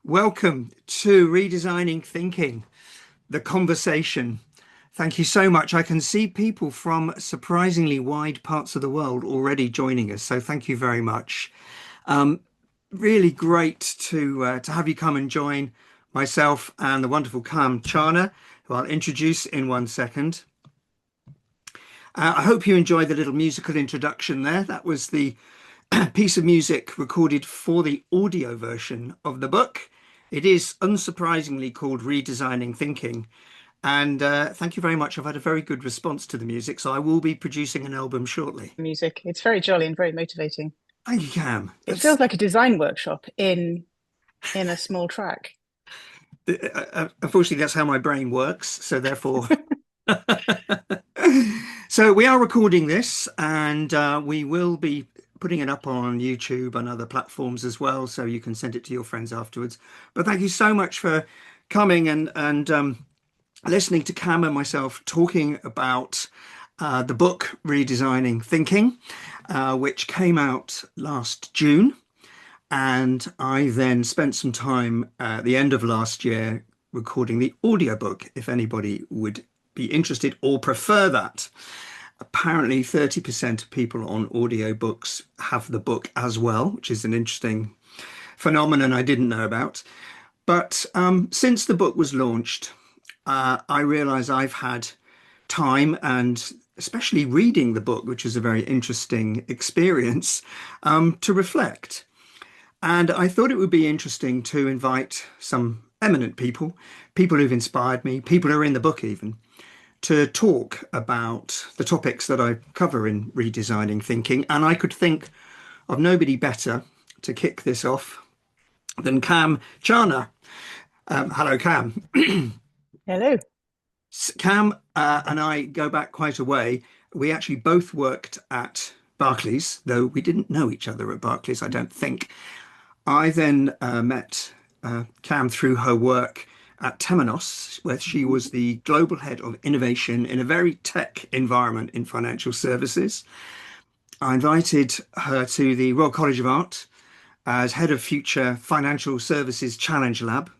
Welcome to Redesigning Thinking, the conversation. Thank you so much. I can see people from surprisingly wide parts of the world already joining us, so thank you very much. Um, Really great to have you come and join myself and the wonderful Kam Chana, who I'll introduce in 1 second. I hope you enjoyed the little musical introduction there. That was the piece of music recorded for the audio version of the book. It is unsurprisingly called Redesigning Thinking. And thank you very much. I've had a very good response to the music, so I will be producing an album shortly. Music. It's very jolly and very motivating. Thank you, Cam. It feels like a design workshop in a small track. Unfortunately, that's how my brain works. So therefore, so we are recording this, and we will be putting it up on YouTube and other platforms as well, so you can send it to your friends afterwards. But thank you so much for coming and listening to Cam and myself talking about the book Redesigning Thinking, which came out last June. And I then spent some time at the end of last year recording the audiobook, if anybody would be interested or prefer that. Apparently, 30% of people on audiobooks have the book as well, which is an interesting phenomenon I didn't know about. But since the book was launched, I realize I've had time and especially reading the book, which is a very interesting experience, to reflect. And I thought it would be interesting to invite some eminent people, people who've inspired me, people who are in the book even, to talk about the topics that I cover in Redesigning Thinking. And I could think of nobody better to kick this off than Kam Chana. Hello, Kam. Hello. Cam and I go back quite a way. We actually both worked at Barclays, though we didn't know each other at Barclays, I don't think. I then met Cam through her work at Temenos, where she was the global head of innovation in a very tech environment in financial services. I invited her to the Royal College of Art as head of future financial services challenge lab,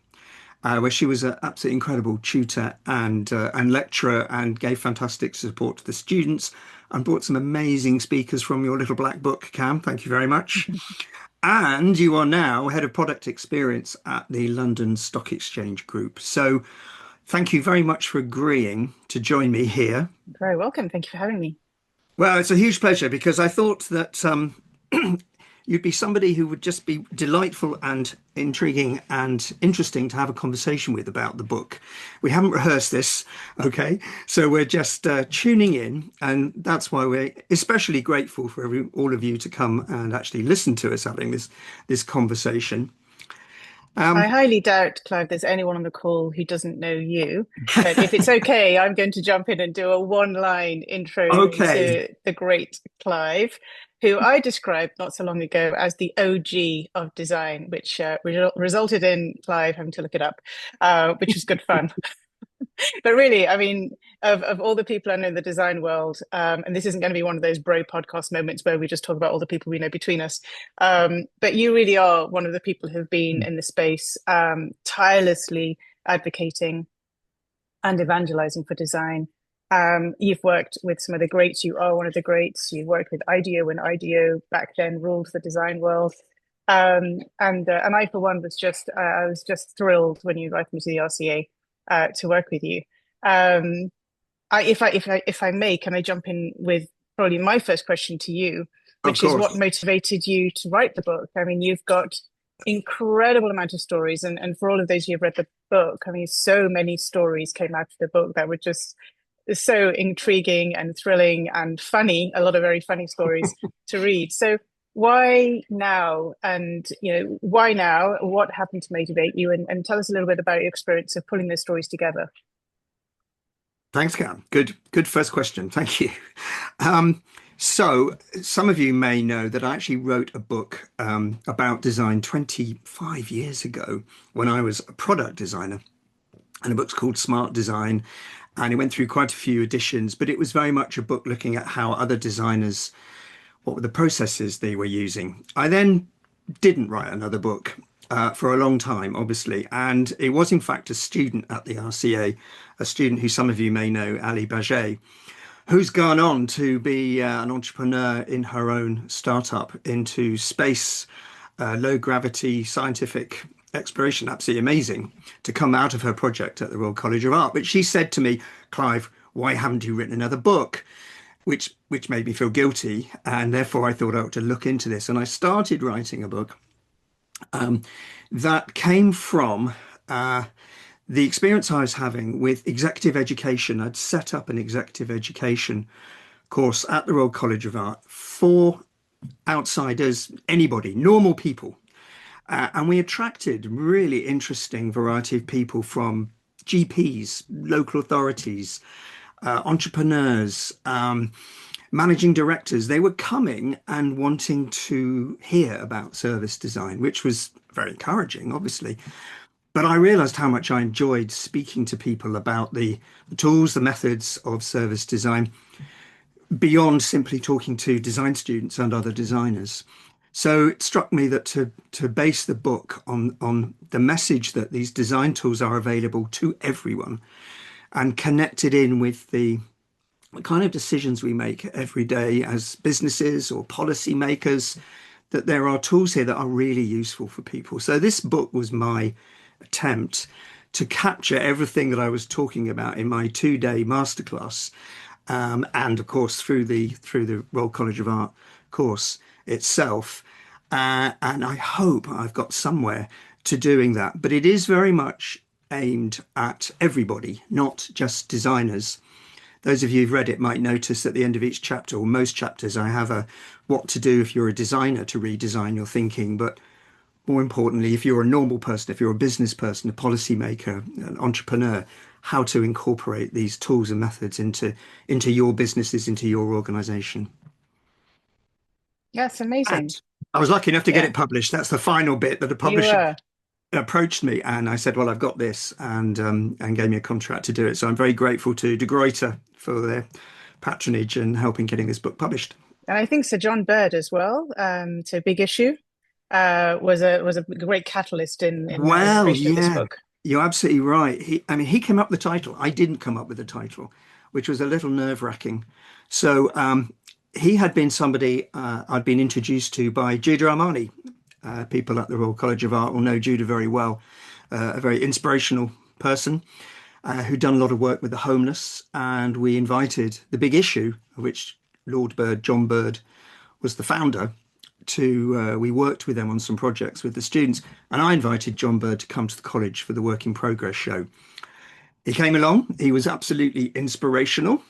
where she was an absolutely incredible tutor and lecturer and gave fantastic support to the students and brought some amazing speakers from your little black book, Cam. Thank you very much. And you are now head of product experience at the London Stock Exchange Group. So thank you very much for agreeing to join me here. Very welcome. Thank you for having me. Well, it's a huge pleasure because I thought that you'd be somebody who would just be delightful and intriguing and interesting to have a conversation with about the book. We haven't rehearsed this, okay? So we're just tuning in, and that's why we're especially grateful for all of you to come and actually listen to us having this conversation. I highly doubt, Clive, there's anyone on the call who doesn't know you. But if it's okay, I'm going to jump in and do a one-line intro Okay. into the great Clive, who I described not so long ago as the OG of design, which resulted in Clive having to look it up, which was good fun. But really, I mean, of all the people I know in the design world, and this isn't going to be one of those bro podcast moments where we just talk about all the people we know between us. But you really are one of the people who've been in the space, tirelessly advocating and evangelizing for design. You've worked with some of the greats. You are one of the greats. You worked with IDEO when IDEO back then ruled the design world. And I, for one, I was just thrilled when you invited me to the RCA to work with you. If I may, can I jump in with probably my first question to you, Of which is what course. motivated you to write the book? I mean, you've got incredible amount of stories, and for all of those who've read the book, I mean, so many stories came out of the book that were just so intriguing and thrilling and funny. A lot of very funny stories to read. So why now? And why now? What happened to motivate you? And tell us a little bit about your experience of pulling those stories together. Thanks, Cam. Good first question. Thank you. So some of you may know that I actually wrote a book about design 25 years ago when I was a product designer. And the book's called Smart Design. And it went through quite a few editions, but it was very much a book looking at how other designers, what were the processes they were using. I then didn't write another book. for a long time, obviously. And it was, in fact, a student at the RCA, a student who some of you may know, Ali Baget, who's gone on to be an entrepreneur in her own startup into space, low gravity scientific exploration. Absolutely amazing to come out of her project at the Royal College of Art. But she said to me, Clive, why haven't you written another book? Which made me feel guilty, and therefore I thought I ought to look into this. And I started writing a book that came from the experience I was having with executive education. I'd set up an executive education course at the Royal College of Art for outsiders, anybody, normal people. And we attracted really interesting variety of people from GPs, local authorities, entrepreneurs, managing directors. They were coming and wanting to hear about service design, which was very encouraging, obviously. But I realized how much I enjoyed speaking to people about the tools, the methods of service design beyond simply talking to design students and other designers. So it struck me that to base the book on the message that these design tools are available to everyone and connect it in with the kind of decisions we make every day as businesses or policymakers, that there are tools here that are really useful for people. So this book was my attempt to capture everything that I was talking about in my 2-day masterclass, and of course through the Royal College of Art course itself. And I hope I've got somewhere to doing that. But it is very much aimed at everybody, not just designers. Those of you who've read it might notice at the end of each chapter, or most chapters, I have a what to do if you're a designer to redesign your thinking. But more importantly, if you're a normal person, if you're a business person, a policymaker, an entrepreneur, how to incorporate these tools and methods into your businesses, into your organization. Yeah, it's And amazing. I was lucky enough to get Yeah, it published. That's the final bit that the you publisher were. approached me, and I said, "Well, I've got this," and gave me a contract to do it. So I'm very grateful to De Gruyter for their patronage and helping getting this book published. And I think Sir John Bird as well, to Big Issue, was a great catalyst in the Well, creation of this yeah, book. you're absolutely right. I mean, he came up with the title. I didn't come up with the title, which was a little nerve-wracking. So he had been somebody I'd been introduced to by Judah Armani. People at the Royal College of Art will know Judah very well. A very inspirational person who'd done a lot of work with the homeless, and we invited the Big Issue, of which Lord Bird, John Bird, was the founder. We worked with them on some projects with the students, and I invited John Bird to come to the college for the Work in Progress show. He came along. He was absolutely inspirational,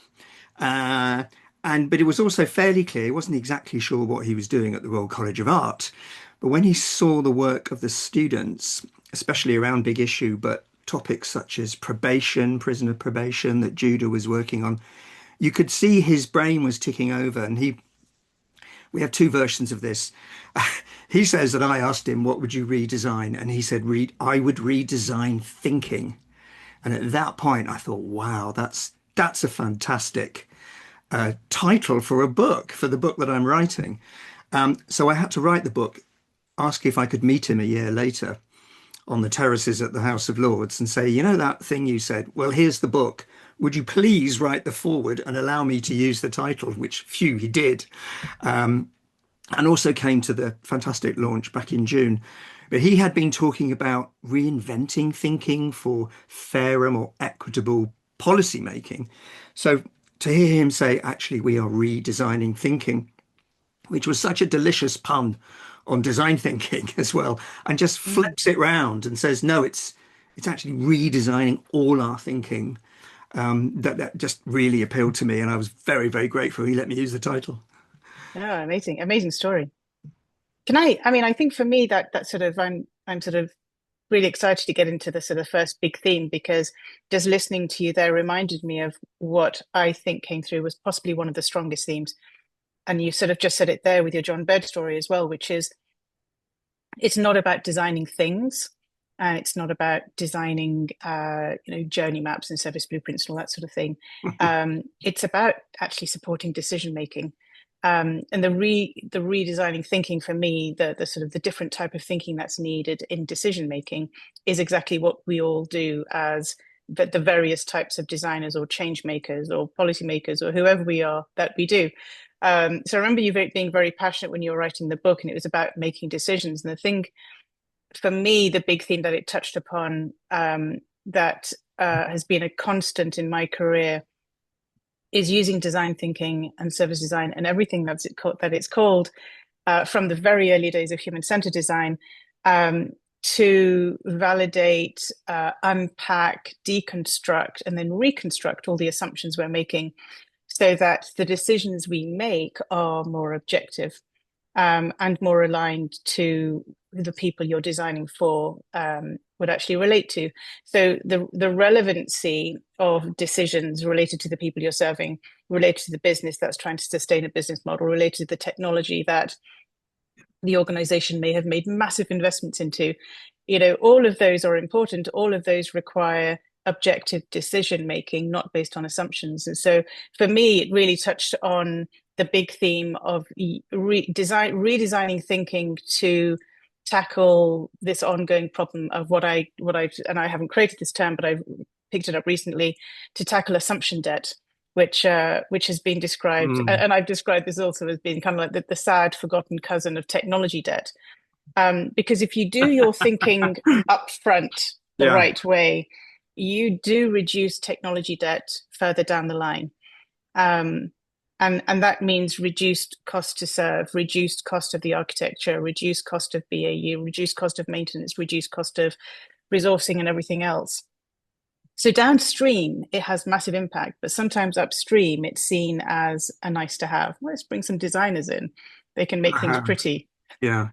uh, and but it was also fairly clear he wasn't exactly sure what he was doing at the Royal College of Art. But when he saw the work of the students, especially around Big Issue, but topics such as probation, prisoner probation that Judah was working on, you could see his brain was ticking over. And we have two versions of this. He says that I asked him, "What would you redesign?" And he said, I would redesign thinking." And at that point, I thought, wow, that's a fantastic title for a book, for the book that I'm writing. So I had to write the book, ask if I could meet him a year later on the terraces at the House of Lords and say, you know, that thing you said, well, here's the book. Would you please write the foreword and allow me to use the title, which phew, he did. And also came to the fantastic launch back in June. But he had been talking about reinventing thinking for fairer, more equitable policy making. So to hear him say, actually, we are redesigning thinking, which was such a delicious pun on design thinking as well, and just Mm. flips it round and says, no, it's actually redesigning all our thinking. That just really appealed to me, and I was very, very grateful he let me use the title. Oh, amazing, amazing story. I mean, I think for me that sort of I'm sort of really excited to get into the sort of first big theme because just listening to you there reminded me of what I think came through was possibly one of the strongest themes. And you sort of just said it there with your John Bird story as well, which is it's not about designing things and it's not about designing journey maps and service blueprints and all that sort of thing. It's about actually supporting decision making. And the redesigning thinking for me, the sort of the different type of thinking that's needed in decision making is exactly what we all do as the various types of designers or change makers or policymakers or whoever we are that we do. So I remember you being very passionate when you were writing the book, and it was about making decisions. And the thing for me, the big theme that it touched upon that has been a constant in my career is using design thinking and service design and everything that it's called from the very early days of human-centered design to validate, unpack, deconstruct, and then reconstruct all the assumptions we're making so that the decisions we make are more objective and more aligned to the people you're designing for would actually relate to. So the relevancy of decisions related to the people you're serving, related to the business that's trying to sustain a business model, related to the technology that the organization may have made massive investments into, all of those are important. All of those require objective decision making, not based on assumptions. And so for me, it really touched on the big theme of redesigning thinking to tackle this ongoing problem of what I and I haven't created this term, but I've picked it up recently, to tackle assumption debt, which has been described, Mm, and I've described this also as being kind of like the sad forgotten cousin of technology debt. Because if you do your thinking up front the yeah. right way, you do reduce technology debt further down the line. Um, and that means reduced cost to serve, reduced cost of the architecture, reduced cost of BAU, reduced cost of maintenance, reduced cost of resourcing and everything else. So downstream, it has massive impact, but sometimes upstream, it's seen as a nice to have. Well, let's bring some designers in. They can make things Uh-huh. pretty. Yeah.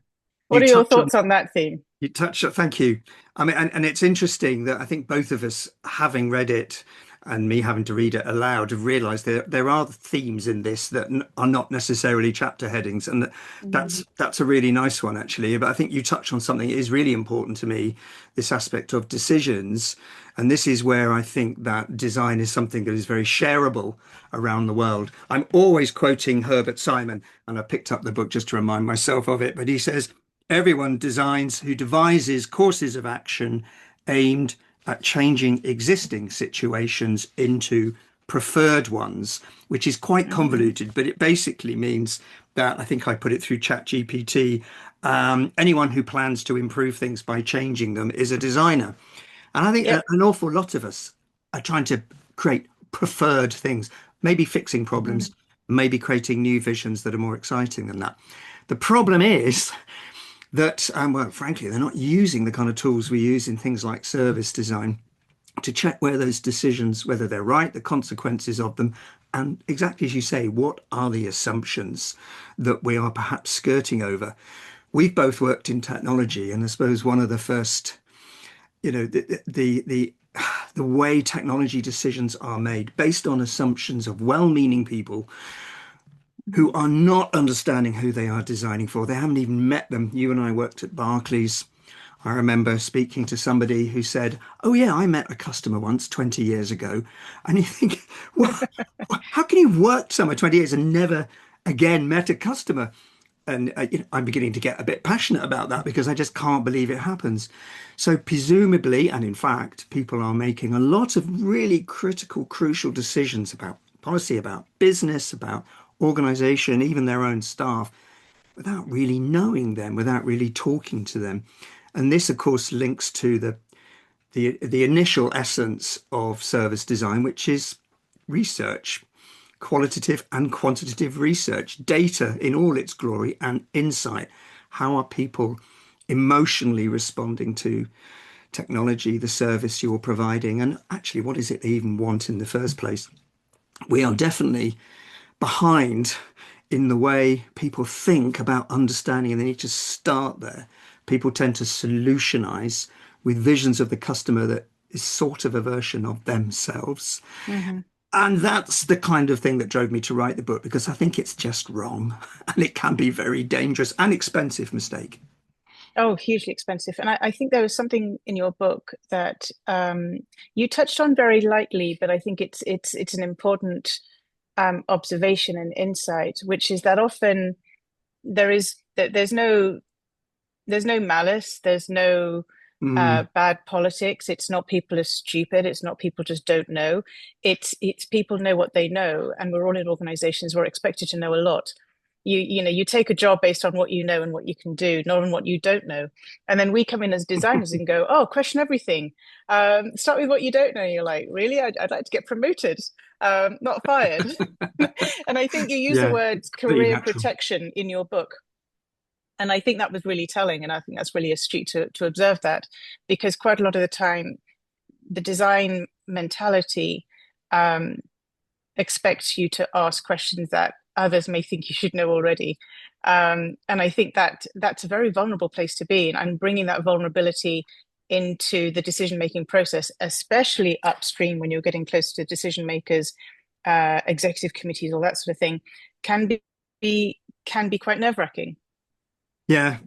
What You are your touch on thoughts on that theme? You touch, thank you. I mean, and it's interesting that I think both of us, having read it and me having to read it aloud, have realized there are themes in this that are not necessarily chapter headings. And Mm. that's a really nice one, actually. But I think you touch on something that is really important to me, this aspect of decisions. And this is where I think that design is something that is very shareable around the world. I'm always quoting Herbert Simon, and I picked up the book just to remind myself of it. But he says, everyone designs who devises courses of action aimed at changing existing situations into preferred ones, which is quite Mm. convoluted, but it basically means that I think I put it through ChatGPT. Anyone who plans to improve things by changing them is a designer. And I think Yep. an awful lot of us are trying to create preferred things, maybe fixing Mm. problems, maybe creating new visions that are more exciting than that. The problem is that, well, frankly, they're not using the kind of tools we use in things like service design to check where those decisions, whether they're right, the consequences of them, and exactly as you say, what are the assumptions that we are perhaps skirting over. We've both worked in technology, and I suppose one of the first, the way technology decisions are made based on assumptions of well-meaning people who Mhm. are not understanding who they are designing for. They haven't even met them. You and I worked at Barclays. I remember speaking to somebody who said, "Oh, yeah, I met a customer once 20 years ago." And you think, well, how can you work somewhere 20 years and never again met a customer? And I'm beginning to get a bit passionate about that because I just can't believe it happens. So, presumably, and in fact, people are making a lot of really critical, crucial decisions about policy, about business, about organization, even their own staff, without really knowing them, without really talking to them. And this, of course, links to the initial essence of service design, which is research, qualitative and quantitative research, data in all its glory, and insight. How are people emotionally responding to technology, the service you're providing, and actually, what is it they even want in the first place? We are definitely behind in the way people think about understanding, and they need to start there. People tend to solutionize with visions of the customer that is sort of a version of themselves. Mhm. And that's the kind of thing that drove me to write the book because I think it's just wrong and it can be very dangerous and expensive mistake. Oh, hugely expensive. And I think there was something in your book that you touched on very lightly, but I think it's an important observation and insight, which is that often there's no malice, there's no Mm, bad politics. It's not people are stupid. It's not people just don't know. It's people know what they know, and we're all in organizations. We're expected to know a lot. You take a job based on what you know and what you can do, not on what you don't know. And then we come in as designers and go, oh, question everything. Start with what you don't know. You're like, really? I'd like to get promoted, not fired. And I think you use the yeah, word pretty career natural. protection in your book. And I think that was really telling. And I think that's really astute to observe that, because quite a lot of the time, the design mentality um, expects you to ask questions that others may think you should know already. And I think that that's a very vulnerable place to be. And bringing that vulnerability into the decision making process, especially upstream when you're getting close to decision makers, executive committees, all that sort of thing, can be can be quite nerve wracking. Yeah,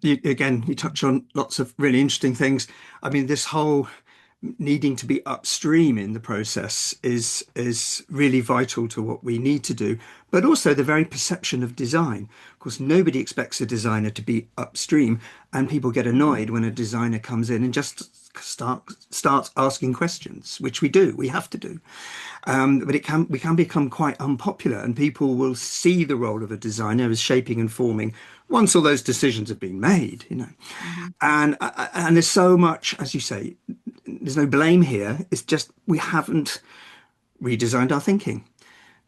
again, you touch on lots of really interesting things. I mean, this whole needing to be upstream in the process is really vital to what we need to do, but also the very perception of design. Of course, nobody expects a designer to be upstream, and people get annoyed when a designer comes in and just starts asking questions, which we do, we have to do. But we can become quite unpopular, and people will see the role of a designer as shaping and forming once all those decisions have been made, you know. Mm-hmm. And there's so much, as you say, there's no blame here. It's just we haven't redesigned our thinking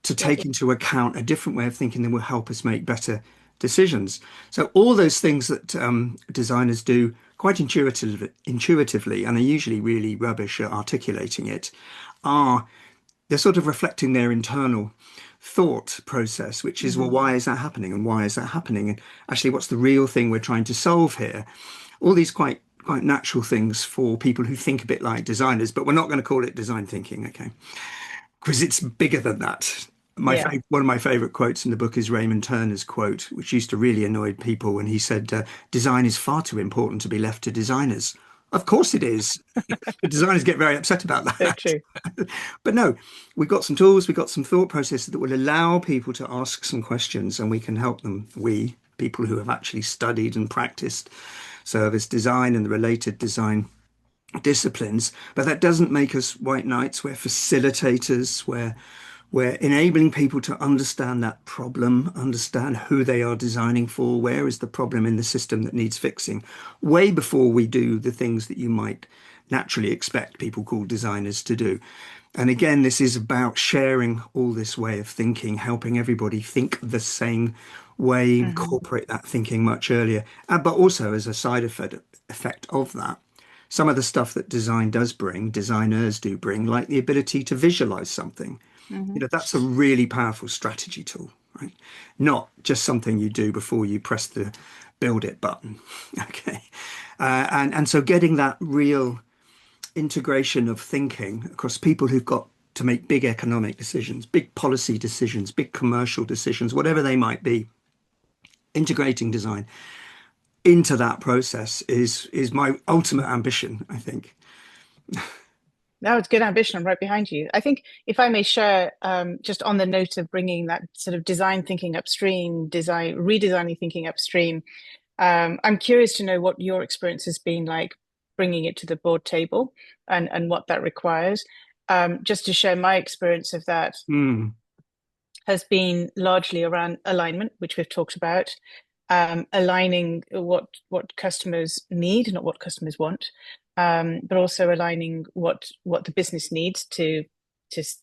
to Yeah. take into account a different way of thinking that will help us make better decisions. So all those things that designers do quite intuitively, and are usually really rubbish at articulating it, are they're sort of reflecting their internal thought process, which is, well, Mm-hmm. why is that happening? And why is that happening? And actually, what's the real thing we're trying to solve here? All these quite natural things for people who think a bit like designers, but we're not going to call it design thinking, okay? Because it's bigger than that. Yeah. One of my favorite quotes in the book is Raymond Turner's quote, which used to really annoy people when he said, "Design is far too important to be left to designers." Of course it is. The designers get very upset about So that. true. But no, we've got some tools, we've got some thought processes that will allow people to ask some questions, and we can help them. We, people who have actually studied and practiced service design and the related design disciplines. But that doesn't make us white knights. We're facilitators. We're enabling people to understand that problem, understand who they are designing for, where is the problem in the system that needs fixing, way before we do the things that you might naturally expect people called designers to do. And again, this is about sharing all this way of thinking, helping everybody think the same way, Mm-hmm. incorporate that thinking much earlier. But also as a effect of that, some of the stuff that design does bring, designers do bring, like the ability to visualize something. Mm-hmm. That's a really powerful strategy tool, right? Not just something you do before you press the build it button. Okay. And so getting that real integration of thinking across people who've got to make big economic decisions, big policy decisions, big commercial decisions, whatever they might be, integrating design into that process is my ultimate ambition, I think. No, it's good ambition. I'm right behind you. I think if I may share, just on the note of bringing that sort of design thinking upstream, redesigning thinking upstream, I'm curious to know what your experience has been like bringing it to the board table and what that requires. Just to share my experience of that Mm, has been largely around alignment, which we've talked about, aligning what customers need, not what customers want, but also aligning what the business needs to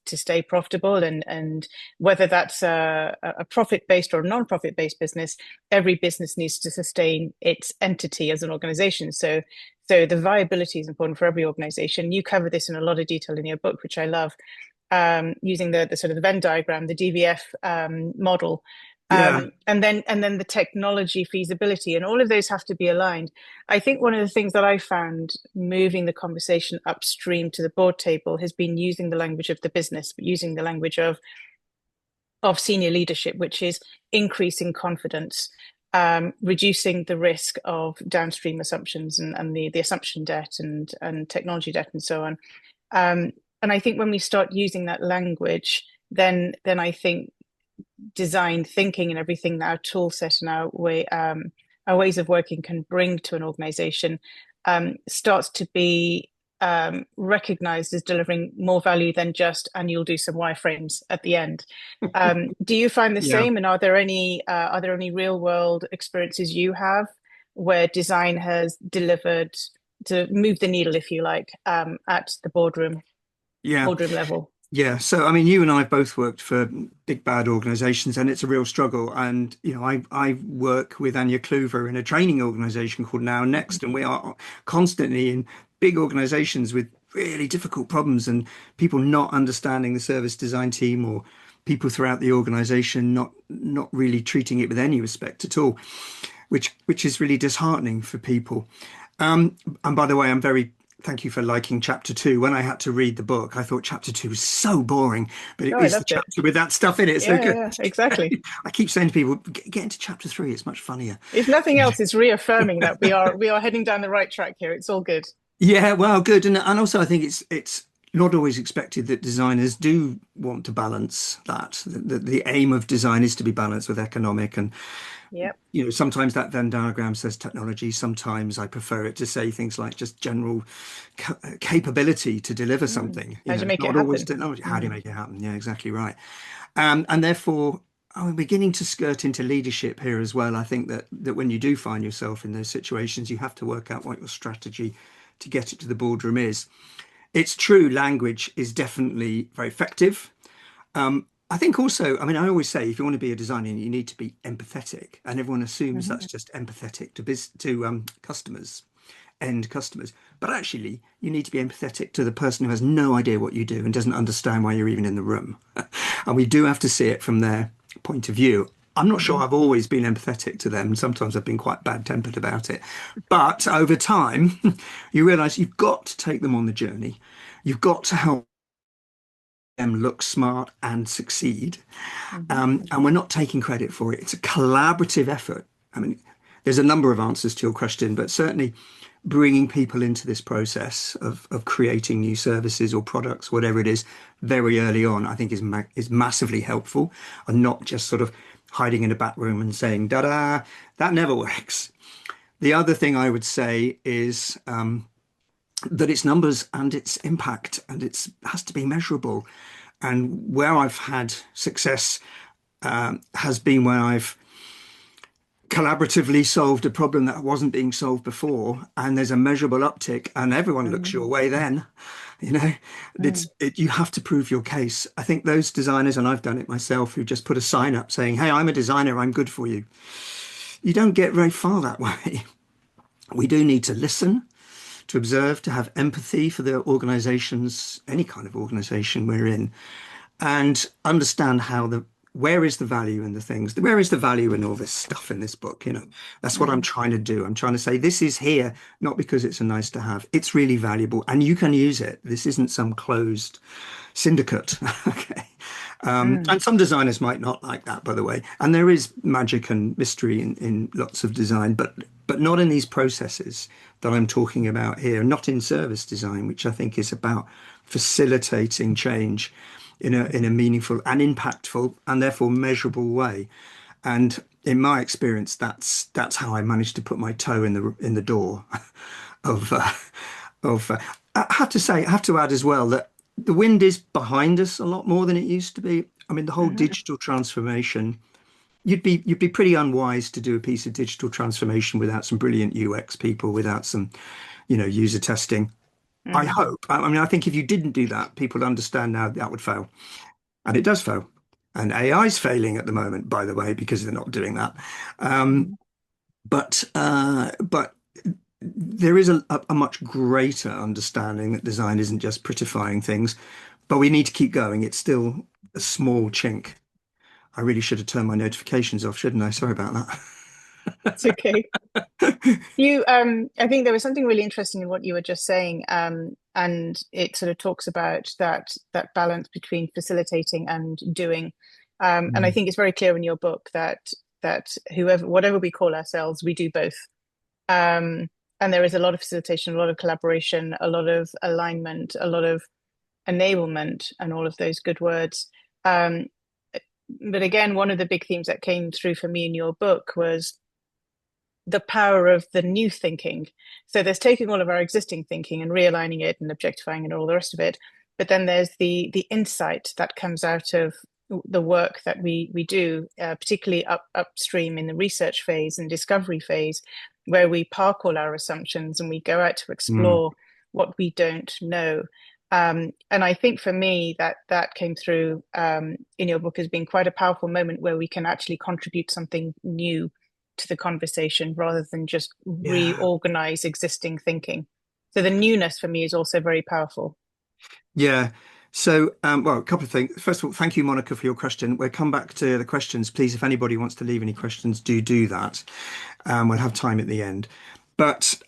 stay profitable, and whether that's a profit based or a non-profit based business, every business needs to sustain its entity as an organization. So the viability is important for every organization. You cover this in a lot of detail in your book, which I love, using the sort of the Venn diagram, the DVF model, yeah. and then the technology feasibility, and all of those have to be aligned. I think one of the things that I found moving the conversation upstream to the board table has been using the language of the business, but using the language of senior leadership, which is increasing confidence, reducing the risk of downstream assumptions and the assumption debt and technology debt and so on. And I think when we start using that language, then I think design thinking and everything that our tool set and our ways of working can bring to an organization starts to be recognized as delivering more value than just, and you'll do some wireframes at the end. Do you find the Yeah. same? And are there any real world experiences you have where design has delivered to move the needle, if you like, at the Yeah. boardroom level? Yeah, so I mean, you and I have both worked for big bad organizations, and it's a real struggle. And I work with Anya Kluver in a training organization called Now Next, and we are constantly in big organizations with really difficult problems, and people not understanding the service design team, or people throughout the organization not really treating it with any respect at all, which is really disheartening for people. And by the way, I'm very thank you for liking chapter two. When I had to read the book, I thought chapter two was so boring, but it Oh, I is the loved it. chapter with that stuff in it. So Yeah, good. yeah, exactly. I keep saying to people, get into chapter three. It's much funnier. If nothing else, it's reaffirming that we are heading down the right track here. It's all good. Yeah, well, good. And also I think it's not always expected that designers do want to balance that. The aim of design is to be balanced with economic and Yep. sometimes that Venn diagram says technology. Sometimes I prefer it to say things like just general capability to deliver Mm. something. How do you make it Not always happen? technology. How do you Mm. make it happen? Yeah, exactly right. And therefore, I'm beginning to skirt into leadership here as well. I think that when you do find yourself in those situations, you have to work out what your strategy to get it to the boardroom is. It's true, language is definitely very effective. I think also, I mean, I always say if you want to be a designer, you need to be empathetic, and everyone assumes that's Mhm. just empathetic to customers, end customers. But actually, you need to be empathetic to the person who has no idea what you do and doesn't understand why you're even in the room. And we do have to see it from their point of view. I'm not sure Mhm. I've always been empathetic to them. Sometimes I've been quite bad-tempered about it. But over time, you realize you've got to take them on the journey. You've got to help them look smart and succeed. Mhm. And we're not taking credit for it. It's a collaborative effort. I mean, there's a number of answers to your question, but certainly bringing people into this process of creating new services or products, whatever it is, very early on, I think is massively helpful, and not just sort of hiding in a back room and saying, "Da-da," that never works. The other thing I would say is that its numbers and its impact and it has to be measurable. And where I've had success has been where I've collaboratively solved a problem that wasn't being solved before, and there's a measurable uptick, and everyone looks Mhm. your way then. You know, Mm. you have to prove your case. I think those designers, and I've done it myself, who just put a sign up saying, "Hey, I'm a designer, I'm good for you." You don't get very far that way. We do need to listen, to observe, to have empathy for the organizations, any kind of organization we're in, and understand how the where is the value in the things, where is the value in all this stuff in this book. That's what I'm Mm. trying to do. I'm trying to say this is here not because it's a nice to have, it's really valuable and you can use it. This isn't some closed syndicate. Okay. Mm. And some designers might not like that, by the way, and there is magic and mystery in lots of design, but not in these processes that I'm talking about here, not in service design, which I think is about facilitating change in a meaningful and impactful and therefore measurable way. And in my experience, that's how I managed to put my toe in the door of I have to say, I have to add as well that the wind is behind us a lot more than it used to be. I mean, the whole Mhm. digital transformation, you'd be pretty unwise to do a piece of digital transformation without some brilliant UX people, without some, user testing. I Mm. hope. I mean, I think if you didn't do that, people understand now that would fail. And it does fail. And AI is failing at the moment, by the way, because they're not doing that. Um, Mhm. but there is a much greater understanding that design isn't just prettifying things, but we need to keep going. It's still a small chink. I really should have turned my notifications off, shouldn't I? Sorry about It's okay. I think there was something really interesting in what you were just saying, and it sort of talks about that balance between facilitating and doing. And I that. think it's very clear in your book that whatever we call ourselves, we do both. Um, and there is a lot of facilitation, a lot of collaboration, a lot of alignment, a lot of enablement, and all of those good words. Um, but again, one of the big themes that came through for me in your book was the power of the new thinking. So there's taking all of our existing thinking and realigning it and objectifying it and all the rest of it. But then there's the insight that comes out of the work that we do, particularly upstream in the research phase and discovery phase, where we park all our assumptions and we go out to Mm. explore what we don't know. And I think for me that came through in your book as being quite a powerful moment where we can actually contribute something new to the conversation rather than just Yeah. reorganize existing thinking. So the newness for me is also very powerful. Yeah. So, well, a couple of things. First of all, thank you, Monica, for your question. We'll come back to the questions. Please, if anybody wants to leave any questions, do that. We'll have time at the end. But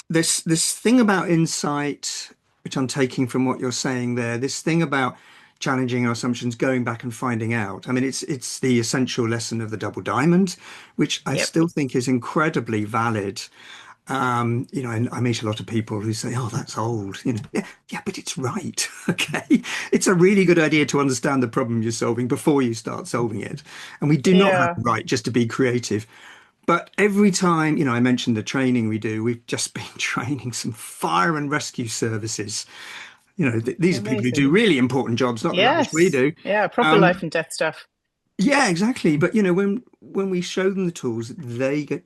this thing about insight, which I'm taking from what you're saying there, this thing about challenging our assumptions, going back and finding out. I mean, it's the essential lesson of the double diamond, which I Yep. still think is incredibly valid. And I meet a lot of people who say, "Oh, that's old." Yeah, yeah, but it's right. Okay, it's a really good idea to understand the problem you're solving before you start solving it. And we do not have Yeah. the right just to be creative. But every time, I mentioned the training we do, we've just been training some fire and rescue services. These are people who do Amazing. really important jobs, not the rubbish we Yes. do. Yeah. Proper life Um, and death stuff. yeah, exactly. But when we show them the tools,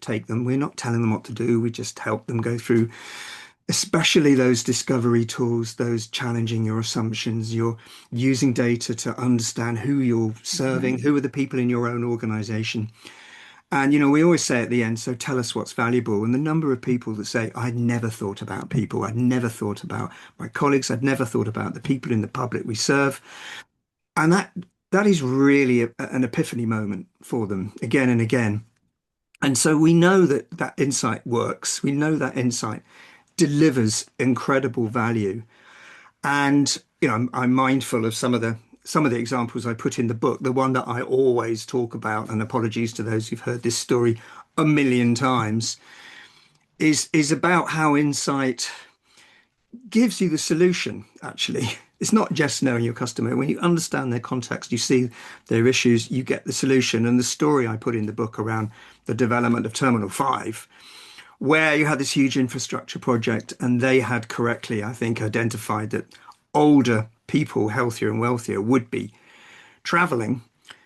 take them. We're not telling them what to do. We just help them go through, especially those discovery tools, those challenging your assumptions. You're using data to understand who you're Mm-hmm. serving, who are the people in your own organization. And we always say at the end, so tell us what's valuable. And the number of people that say, I'd never thought about people, I'd never thought about my colleagues, I'd never thought about the people in the public we serve. And that is really an epiphany moment for them again and again. And so we know that that insight works. We know that insight delivers incredible value. And I'm mindful of some of the examples I put in the book. The one that I always talk about, and apologies to those who've heard this story a million times, is about how insight gives you the solution, actually. It's not just knowing your customer. When you understand their context, you see their issues, you get the solution. And the story I put in the book around the development of Terminal 5, where you had this huge infrastructure project, and they had correctly, I think, identified that older people, healthier and wealthier, would be traveling.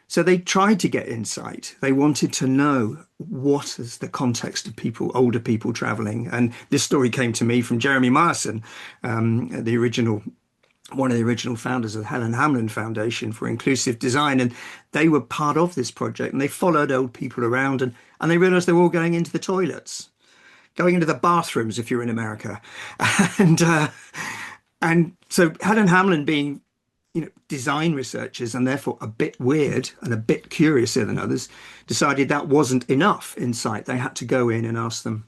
So they tried to get insight. They wanted to know what is the context of people, older people traveling. And this story came to me from Jeremy Myerson, the original one of the original founders of the Helen Hamlin Foundation for Inclusive Design. And they were part of this project, and they followed old people around, and they realized they were all going into the toilets, going into the bathrooms if you're in America. And and so Helen Hamlin being design researchers and therefore a bit weird and a bit curiouser than others, decided that wasn't enough insight. They had to go in and ask them,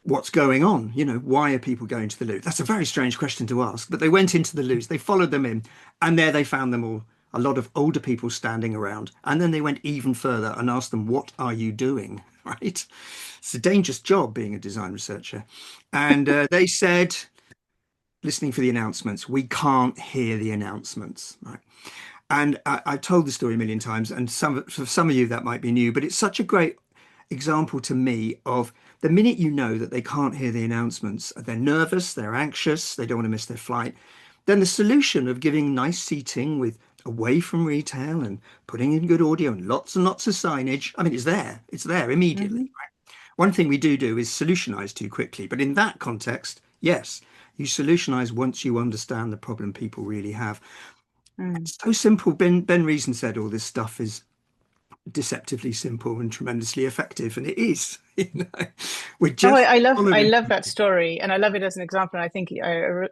what's going on? Why are people going to the loo? That's a very strange question to ask, but they went into the loos, they followed them in, and there they found them all, a lot of older people standing around. And then they went even further and asked them, what are you doing? Right? It's a dangerous job being a design researcher. And they said, listening for the announcements, we can't hear the announcements. Right? And I've told the story a million times, and for some of you that might be new, but it's such a great example to me of the minute you know that they can't hear the announcements, they're nervous, they're anxious, they don't want to miss their flight, then the solution of giving nice seating with away from retail and putting in good audio and lots of signage, I mean, it's there immediately. Mm-hmm. One thing we do is solutionize too quickly, but in that context, yes, you solutionize once you understand the problem people really have. Mm. It's so simple. Ben Reason said all this stuff is deceptively simple and tremendously effective, and it is. We're Oh, just I following. love that story, and I love it as an example. And I think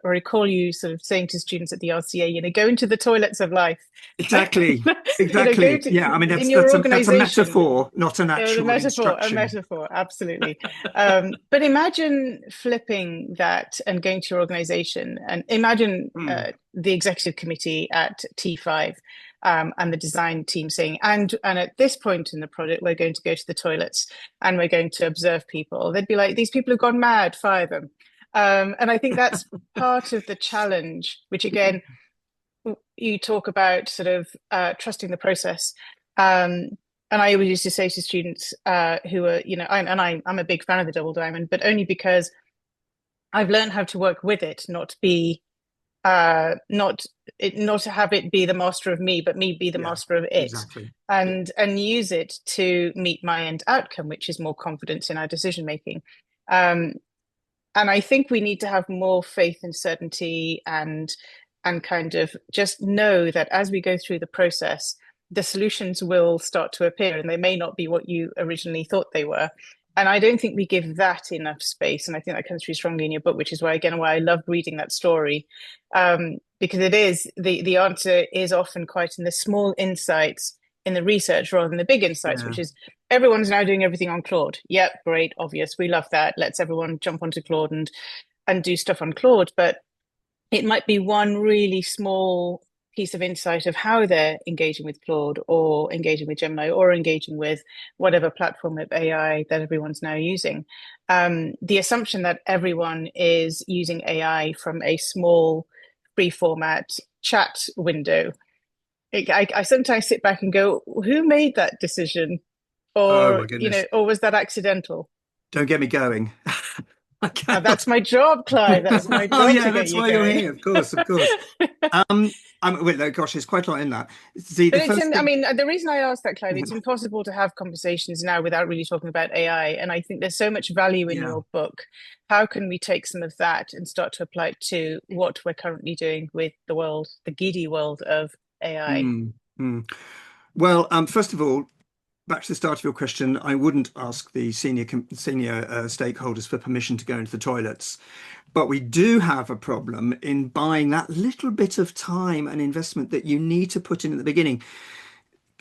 recall you sort of saying to students at the RCA, go into the toilets of life, Exactly, go exactly. to Yeah, I mean in that's your that's a organization. metaphor, not an The actual metaphor, a instruction. metaphor, absolutely. But imagine flipping that and going to your organization, and imagine Mm. the executive committee at T5 and the design team saying, and at this point in the project, we're going to go to the toilets and we're going to observe people. They'd be like, these people have gone mad, fire them. And I think that's part of the challenge, which again you talk about sort of trusting the process. Um, and I always used to say to students who are, I'm a big fan of the double diamond, but only because I've learned how to work with it, not be not to have it be the master of me, but me be the Yeah, master of it, exactly. Yeah. and use it to meet my end outcome, which is more confidence in our decision making. Um, and I think we need to have more faith and certainty, and kind of just know that as we go through the process, the solutions will start to appear, and they may not be what you originally thought they were. And I don't think we give that enough space. And I think that comes through strongly in your book, which is why, again, why I love reading that story. Because it is the answer is often quite in the small insights in the research rather than the big insights, Yeah. which is everyone's now doing everything on Claude. Yep, great, obvious. We love that. Let's everyone jump onto Claude and do stuff on Claude. But it might be one really small piece of insight of how they're engaging with Claude or engaging with Gemini or engaging with whatever platform of AI that everyone's now using. The assumption that everyone is using AI from a small free format chat window. I sometimes sit back and go, who made that decision? Oh Or, my goodness. or was that accidental? Don't get me going. I cannot. That's my job, Clive. That's my Oh job yeah, to get that's you why you're going. here. Of course, of course. Wait, no, gosh, there's quite a lot in that. See, the But it's first I thing, mean, the reason I asked that, Clive, yeah, it's impossible to have conversations now without really talking about AI. And I think there's so much value in yeah. your book. How can we take some of that and start to apply it to what we're currently doing with the world, the giddy world of AI? Mm, mm. Well, first of all, back to the start of your question, I wouldn't ask the senior stakeholders for permission to go into the toilets, but we do have a problem in buying that little bit of time and investment that you need to put in at the beginning.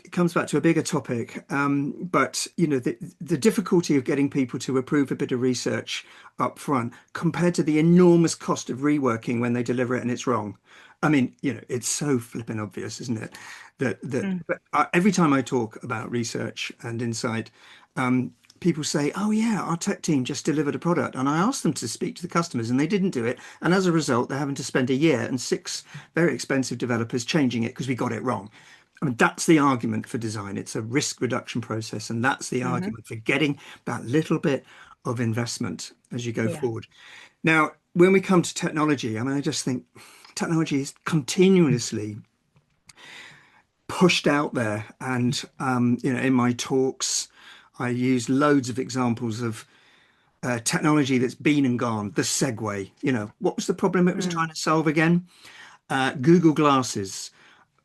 It comes back to a bigger topic, but the difficulty of getting people to approve a bit of research up front compared to the enormous cost of reworking when they deliver it and it's wrong. I mean, it's so flippin' obvious, isn't it? Mm. But every time I talk about research and insight, people say, "Oh yeah, our tech team just delivered a product," and I asked them to speak to the customers, and they didn't do it. And as a result, they're having to spend a year and six very expensive developers changing it because we got it wrong. I mean, that's the argument for design. It's a risk reduction process, and that's the Hmm. argument for getting that little bit of investment as you go Yeah. forward. Now, when we come to technology, I mean, I just think technology is continuously pushed out there. And, in my talks, I use loads of examples of technology that's been and gone. The Segway, what was the problem it was trying Mm. to solve again? Google Glasses.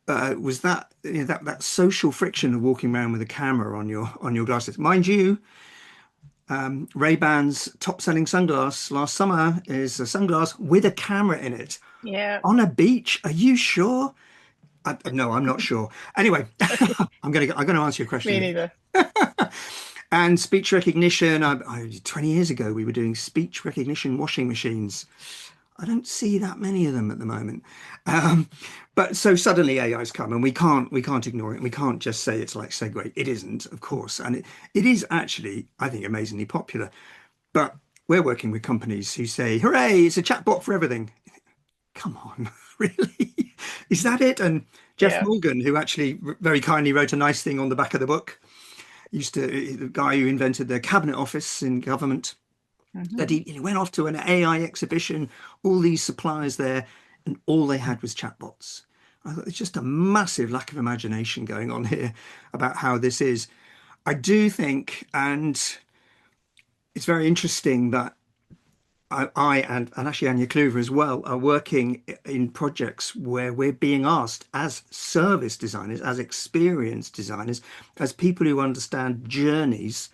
Was that that social friction of walking around with a camera on your glasses. Mind you, Ray-Ban's top-selling sunglass last summer is a sunglass with a camera in it Yeah. on a beach. Are you sure? No, I'm not sure. Anyway, I'm gonna answer your Me question. neither. And speech recognition. 20 years ago, we were doing speech recognition washing machines. I don't see that many of them at the moment. Um, but so suddenly AI's come and we can't ignore it. We can't just say it's like Segway. It isn't, of course. And it is actually, I think, amazingly popular. But we're working with companies who say, hooray, it's a chatbot for everything. Come on, really? Is that it? And Jeff Yeah. Morgan, who actually very kindly wrote a nice thing on the back of the book, the guy who invented the cabinet office in government, that Hmm. he went off to an AI exhibition, all these suppliers there, and all they had was chatbots. I thought there's just a massive lack of imagination going on here about how this is. I do think, and it's very interesting that and actually Anya Kluver as well are working in projects where we're being asked as service designers, as experienced designers, as people who understand journeys,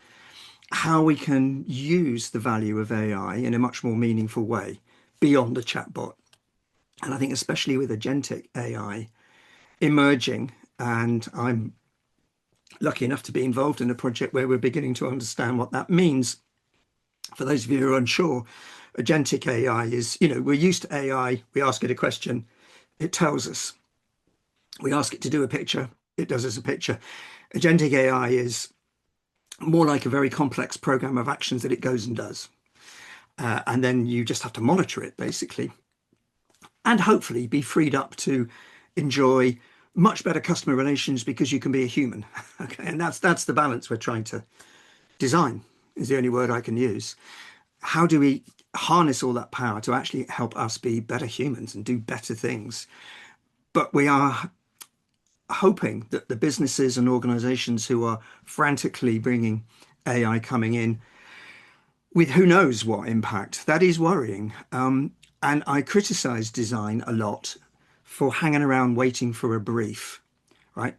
how we can use the value of AI in a much more meaningful way beyond a chatbot. And I think especially with agentic AI emerging, and I'm lucky enough to be involved in a project where we're beginning to understand what that means. For those of you who are unsure, agentic AI is, we're used to AI, we ask it a question, it tells us. We ask it to do a picture, it does us a picture. Agentic AI is more like a very complex program of actions that it goes and does. And then you just have to monitor it basically, and hopefully be freed up to enjoy much better customer relations because you can be a human. Okay, and that's the balance we're trying to design, is the only word I can use. How do we harness all that power to actually help us be better humans and do better things? But we are hoping that the businesses and organizations who are frantically bringing AI coming in with who knows what impact, that is worrying. And I criticize design a lot for hanging around waiting for a brief, right?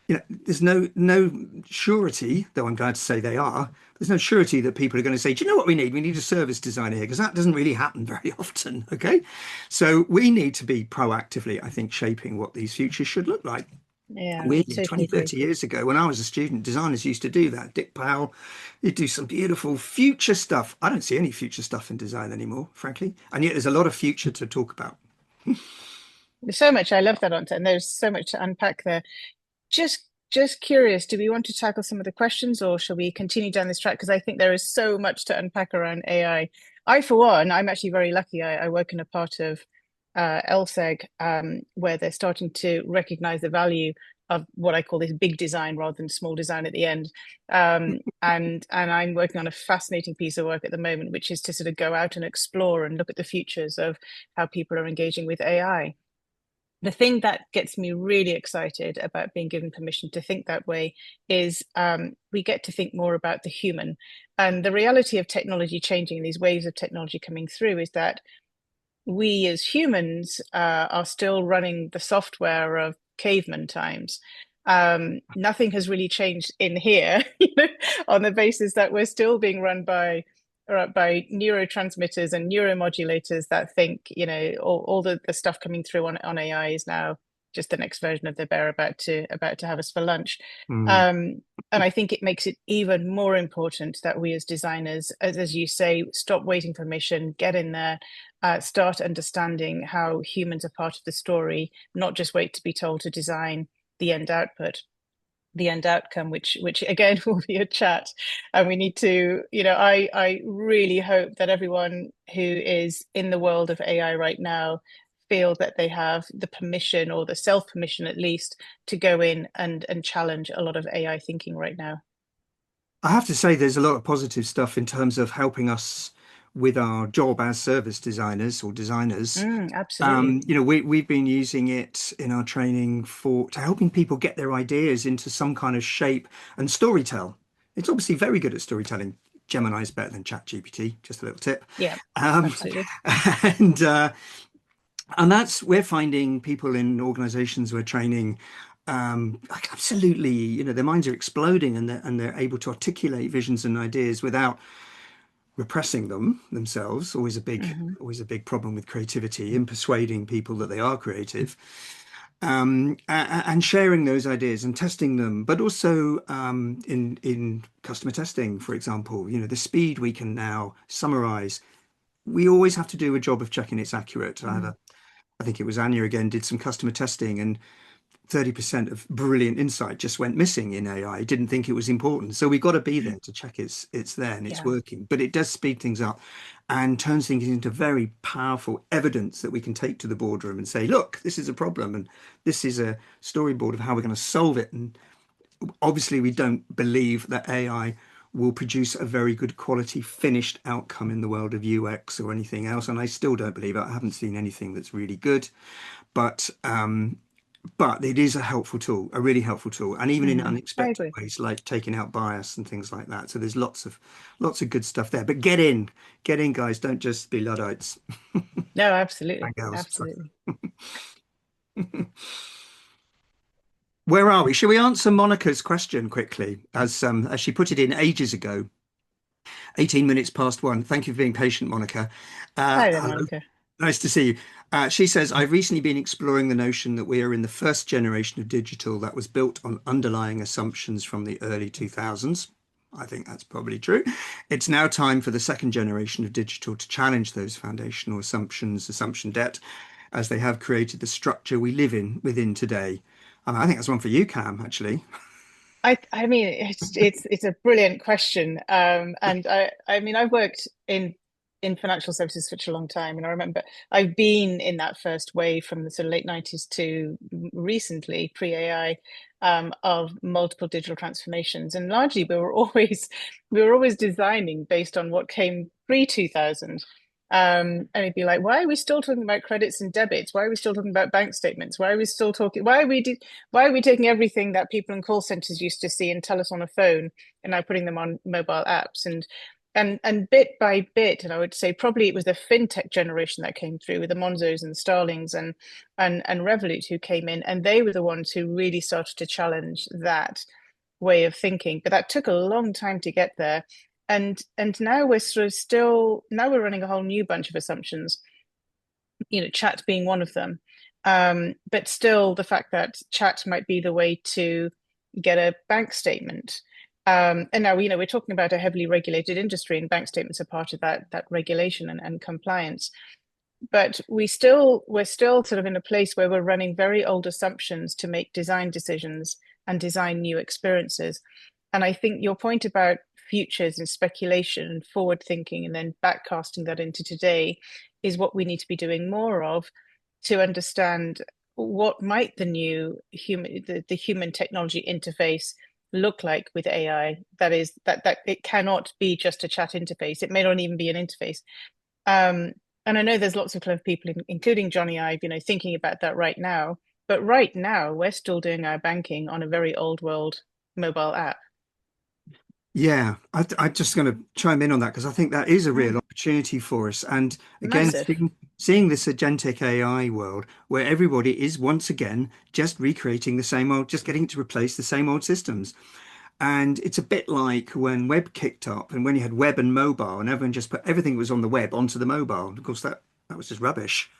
There's no surety, though I'm glad to say they are. There's no surety that people are going to say, "Do you know what we need? We need a service designer here," because that doesn't really happen very often. Okay, so we need to be proactively, I think, shaping what these futures should look like. Yeah, I Weirdly, totally 20, agree. 30 years ago, when I was a student, designers used to do that. Dick Powell, he'd do some beautiful future stuff. I don't see any future stuff in design anymore, frankly. And yet there's a lot of future to talk about. There's so much. I love that answer, and there's so much to unpack there. Just curious, do we want to tackle some of the questions or shall we continue down this track? Because I think there is so much to unpack around AI. For one, I'm actually very lucky. I work in a part of LSEG where they're starting to recognize the value of what I call this big design rather than small design at the end. And I'm working on a fascinating piece of work at the moment, which is to sort of go out and explore and look at the futures of how people are engaging with AI. The thing that gets me really excited about being given permission to think that way is we get to think more about the human. And the reality of technology changing, these waves of technology coming through, is that we as humans are still running the software of caveman times. Nothing has really changed in here, on the basis that we're still being run by neurotransmitters and neuromodulators that think, all the stuff coming through on AI is now just the next version of the bear about to have us for lunch. Mm. Um, and I think it makes it even more important that we as designers, as you say, stop waiting for mission, get in there, start understanding how humans are part of the story, not just wait to be told to design the end output, the end outcome, which again will be a chat. And we need to, I really hope that everyone who is in the world of AI right now feel that they have the permission or the self permission at least to go in and challenge a lot of AI thinking right now. I have to say, there's a lot of positive stuff in terms of helping us with our job as service designers or designers. Absolutely. We've been using it in our training for to helping people get their ideas into some kind of shape and storytell. It's obviously very good at storytelling. Gemini is better than ChatGPT, just a little tip. Yeah, Um, absolutely. and that's we're finding people in organizations we're training like absolutely, their minds are exploding and they're able to articulate visions and ideas without repressing them themselves. Hmm. Always a big problem with creativity in persuading people that they are creative. And sharing those ideas and testing them, but also in customer testing, for example, the speed we can now summarize. We always have to do a job of checking it's accurate. Mm. I think it was Anya again, did some customer testing, and 30% of brilliant insight just went missing in AI. Didn't think it was important. So we've got to be there to check it's there and it's Yeah. working. But it does speed things up and turns things into very powerful evidence that we can take to the boardroom and say, look, this is a problem and this is a storyboard of how we're going to solve it. And obviously we don't believe that AI will produce a very good quality finished outcome in the world of UX or anything else. And I still don't believe it. I haven't seen anything that's really good. But but it is a helpful tool, a really helpful tool, and even in I unexpected agree. ways, like taking out bias and things like that. So there's lots of good stuff there. But get in, guys. Don't just be Luddites No, and absolutely. girls. Sorry. Absolutely. Where are we? Shall we answer Monica's question quickly, as she put it in ages ago? 18 minutes past one. Thank you for being patient, Monica. Hi there, Hello. Monica. Nice to see you. She says, I've recently been exploring the notion that we are in the first generation of digital that was built on underlying assumptions from the early 2000s. I think that's probably true. It's now time for the second generation of digital to challenge those foundational assumptions, assumption debt, as they have created the structure we live in within today. And I think that's one for you, Cam, actually. I mean it's a brilliant question. And I mean I've worked in in financial services for such a long time, and I remember I've been in that first wave from the sort of late 90s to recently, pre-AI, of multiple digital transformations. And largely we were always designing based on what came pre-2000. And it'd be like, why are we still talking about credits and debits? Why are we still talking about bank statements? Why are we taking everything that people in call centers used to see and tell us on a phone and now putting them on mobile apps? And bit by bit, and I would say probably it was the fintech generation that came through with the Monzos and Starlings and Revolut who came in, and they were the ones who really started to challenge that way of thinking. But that took a long time to get there. And now we're sort of still now we're running a whole new bunch of assumptions, chat being one of them. But still, the fact that chat might be the way to get a bank statement. And now, we're talking about a heavily regulated industry, and bank statements are part of that regulation and compliance. But we're still sort of in a place where we're running very old assumptions to make design decisions and design new experiences. And I think your point about futures and speculation and forward thinking and then backcasting that into today is what we need to be doing more of to understand what might the new the human technology interface look like with AI. That is that it cannot be just a chat interface. It may not even be an interface. And I know there's lots of clever people, including Johnny Ive, thinking about that right now. But right now, we're still doing our banking on a very old world mobile app. Yeah, I'm just going to chime in on that because I think that is a real Mm, opportunity for us. And again, massive. seeing this agentic AI world where everybody is once again just recreating the same old, just getting it to replace the same old systems. And it's a bit like when web kicked up and when you had web and mobile and everyone just put everything that was on the web onto the mobile. Of course, that was just rubbish.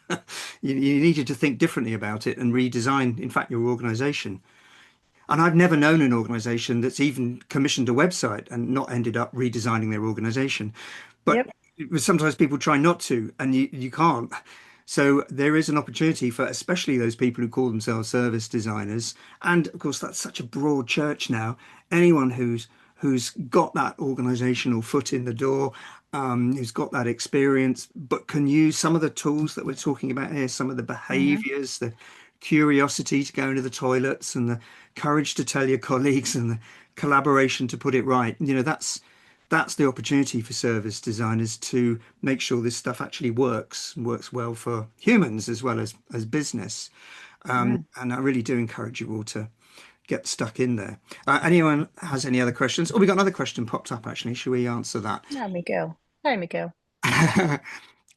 You needed to think differently about it and redesign, in fact, your organization. And I've never known an organization that's even commissioned a website and not ended up redesigning their organization. But Yep. sometimes people try not to, and you can't. So there is an opportunity for especially those people who call themselves service designers. And of course, that's such a broad church now. Anyone who's got that organizational foot in the door, who's got that experience, but can use some of the tools that we're talking about here, some of the Hmm. behaviors, the curiosity to go into the toilets and the courage to tell your colleagues and the collaboration to put it right. That's the opportunity for service designers to make sure this stuff actually works well for humans as well as business. Mm. And I really do encourage you all to get stuck in there. Anyone has any other questions? Oh, we got another question popped up actually. Should we answer that? Now, Miguel. Hi, Miguel.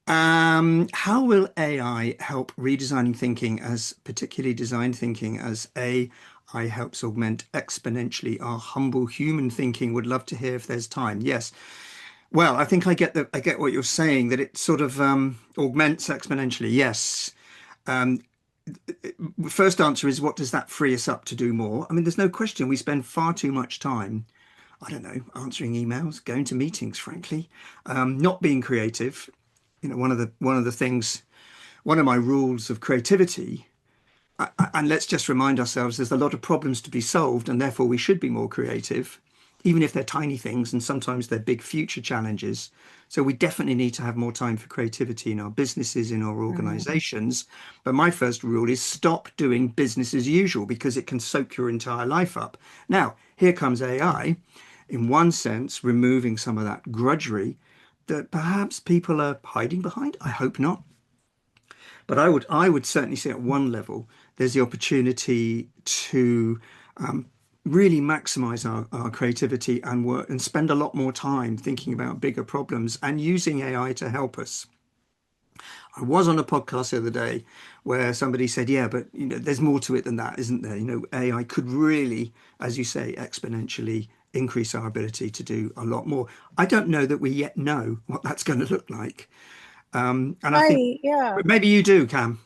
How will AI help redesigning thinking as particularly design thinking as AI helps augment exponentially our humble human thinking? Would love to hear if there's time. Yes. Well, I think I get what you're saying that it sort of augments exponentially. Yes. Um, First answer is what does that free us up to do more? I mean, there's no question we spend far too much time, I don't know, answering emails, going to meetings, frankly, not being creative. One of the things, one of my rules of creativity, and let's just remind ourselves there's a lot of problems to be solved, and therefore we should be more creative, even if they're tiny things, and sometimes they're big future challenges. So we definitely need to have more time for creativity in our businesses, in our Mm. organizations. But my first rule is stop doing business as usual because it can soak your entire life up. Now, here comes AI, in one sense, removing some of that grudgery that perhaps people are hiding behind. I hope not. But I would certainly say at one level, there's the opportunity to really maximize our creativity and work and spend a lot more time thinking about bigger problems and using AI to help us. I was on a podcast the other day where somebody said, yeah, but there's more to it than that, isn't there? AI could really, as you say, exponentially increase our ability to do a lot more. I don't know that we yet know what that's going to look like. And I think Yeah. but maybe you do, Cam.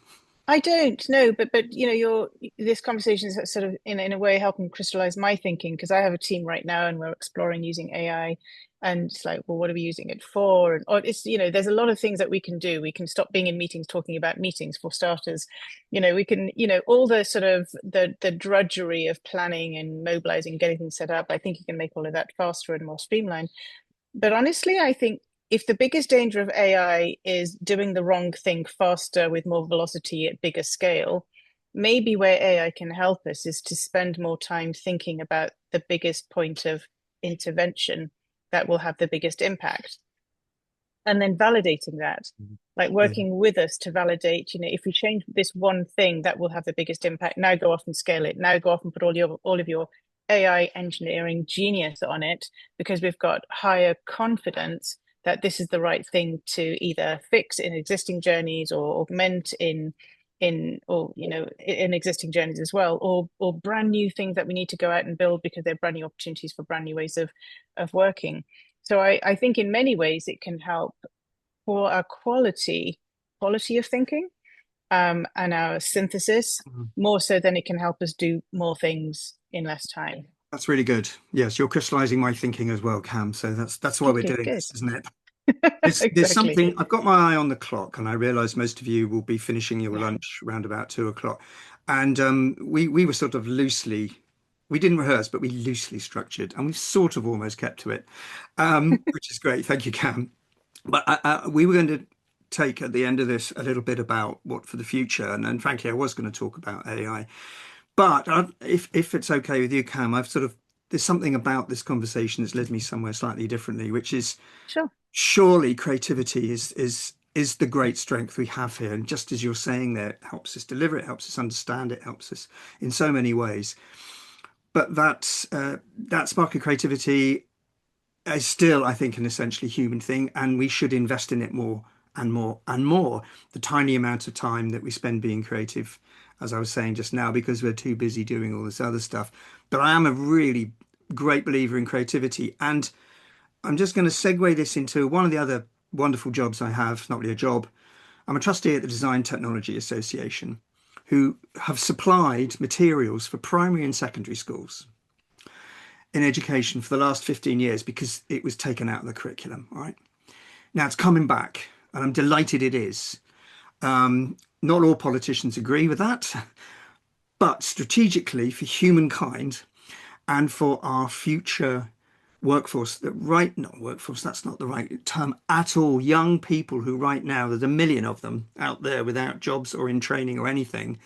I don't know, but your this conversation is sort of in a way helping crystallize my thinking because I have a team right now and we're exploring using AI, and it's like, well, what are we using it for? And or it's there's a lot of things that we can do. We can stop being in meetings talking about meetings for starters. We can all the sort of the drudgery of planning and mobilizing, getting things set up. I think you can make all of that faster and more streamlined. But honestly, I think if the biggest danger of AI is doing the wrong thing faster with more velocity at bigger scale, maybe where AI can help us is to spend more time thinking about the biggest point of intervention that will have the biggest impact and then validating that, like Yeah. working with us to validate, if we change this one thing that will have the biggest impact, now go off and scale it, now go off and put all of your AI engineering genius on it, because we've got higher confidence that this is the right thing to either fix in existing journeys or augment in existing journeys as well, or brand new things that we need to go out and build because they're brand new opportunities for brand new ways of working. So I think in many ways it can help for our quality of thinking, and our synthesis, Mhm. more so than it can help us do more things in less time. That's really good. Yes, you're crystallizing my thinking as well, Cam. So that's why Good, we're good, doing good. this, isn't it? There's Exactly. something, I've got my eye on the clock, and I realize most of you will be finishing your Yeah. lunch around about 2 o'clock. And we were sort of loosely, we didn't rehearse, but we loosely structured, and we've sort of almost kept to it, which is great. Thank you, Cam. But we were going to take at the end of this a little bit about what for the future, and frankly, I was going to talk about AI. But if it's okay with you, Cam, I've sort of there's something about this conversation that's led me somewhere slightly differently, which is Sure. surely creativity is the great strength we have here. And just as you're saying there, it helps us deliver, it helps us understand, it helps us in so many ways. But that spark of creativity is still, I think, an essentially human thing, and we should invest in it more and more and more. The tiny amount of time that we spend being creative, as I was saying just now, because we're too busy doing all this other stuff. But I am a really great believer in creativity, and I'm just going to segue this into one of the other wonderful jobs I have, not really a job. I'm a trustee at the Design Technology Association, who have supplied materials for primary and secondary schools in education for the last 15 years because it was taken out of the curriculum. All right. Now it's coming back, and I'm delighted it is. Not all politicians agree with that, but strategically for humankind and for our future workforce, that right, not workforce, that's not the right term at all. Young people who right now, there's a million of them out there without jobs or in training or anything.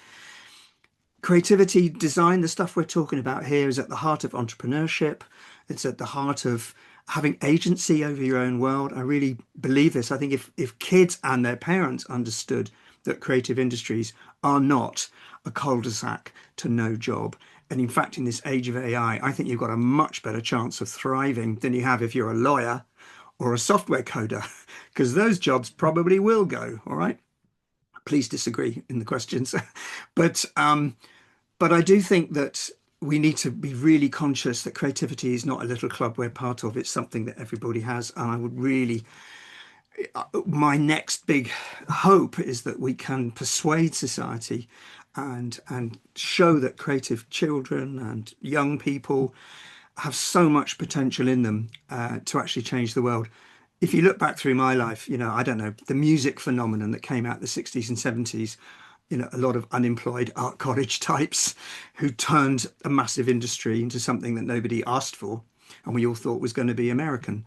Creativity, design, the stuff we're talking about here is at the heart of entrepreneurship. It's at the heart of having agency over your own world. I really believe this. I think if kids and their parents understood that creative industries are not a cul-de-sac to no job, and in fact, in this age of AI, I think you've got a much better chance of thriving than you have if you're a lawyer or a software coder, because those jobs probably will go. All right. Please disagree in the questions. But but I do think that we need to be really conscious that creativity is not a little club we're part of. It's something that everybody has. And I would really, my next big hope is that we can persuade society and show that creative children and young people have so much potential in them to actually change the world. If you look back through my life, I don't know, the music phenomenon that came out in the 60s and 70s, a lot of unemployed art college types who turned a massive industry into something that nobody asked for and we all thought was going to be American.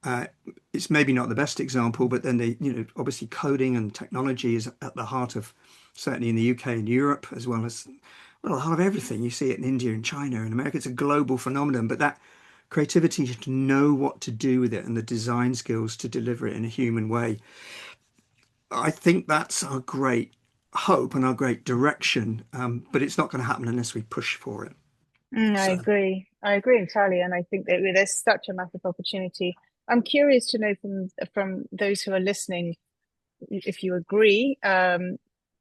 Uh, it's maybe not the best example, but then obviously coding and technology is at the heart of, certainly in the UK and Europe, as well as, well, the heart of everything. You see it in India and China and America. It's a global phenomenon, but that creativity to know what to do with it and the design skills to deliver it in a human way. I think that's our great hope and our great direction, but it's not going to happen unless we push for it. I So, agree. I agree entirely, and I think that there's such a massive opportunity. I'm curious to know from those who are listening if you agree.